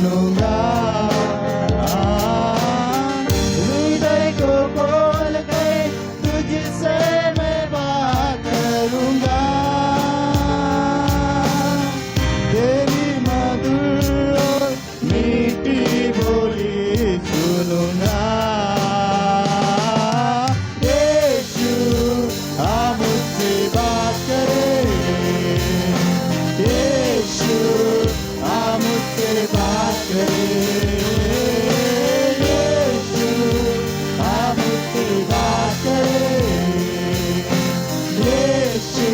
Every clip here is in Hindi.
सुनूंगा। हृदय को खोल के तुझसे मैं बात करूंगा। तेरी मधुर और मीठी बोली सुनूंगा। यीशु आप मुझसे बात करे। यीशु आप मुझसे बात करे। यीशु आप मुझसे बात करे। यीशु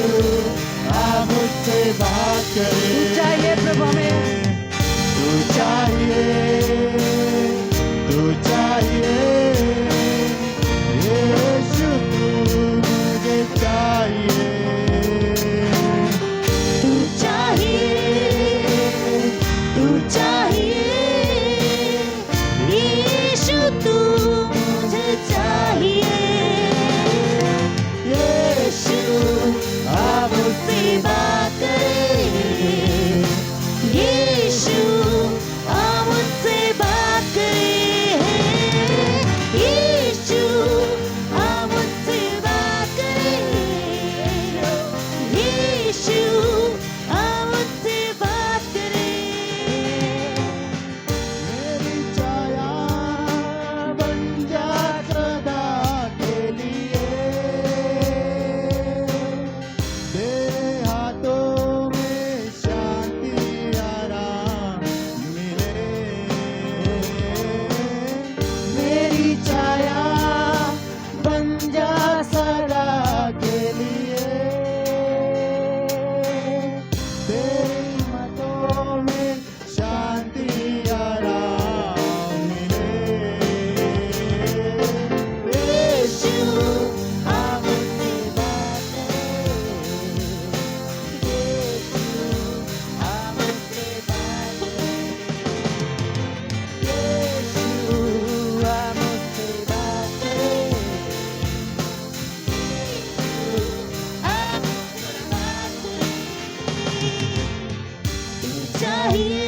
आप मुझसे बात करे। चाहिए प्रभु हमें, तू चाहिए, तू चाहिए। यीशु तू मुझे चाहिए। तू चाहिए, तू चाहिए। यीशु तू मुझे चाहिए। यीशु आप मुझसे बात करे। यीशु आप मुझसे बात करे। यीशु आप मुझसे बात करे। यीशु आप मुझसे बात करे। मेरी छाया बन जा सदा के लिए। तेरे हाथों में शांति आराम मिले। मेरी छाया बन जा सदा के लिए। तेरी मतों में शांति आराम मिले। यीशु आप मुझसे बात करे। यीशु आप मुझसे बात करे। यीशु आप मुझसे बात करे। तू चाहिए,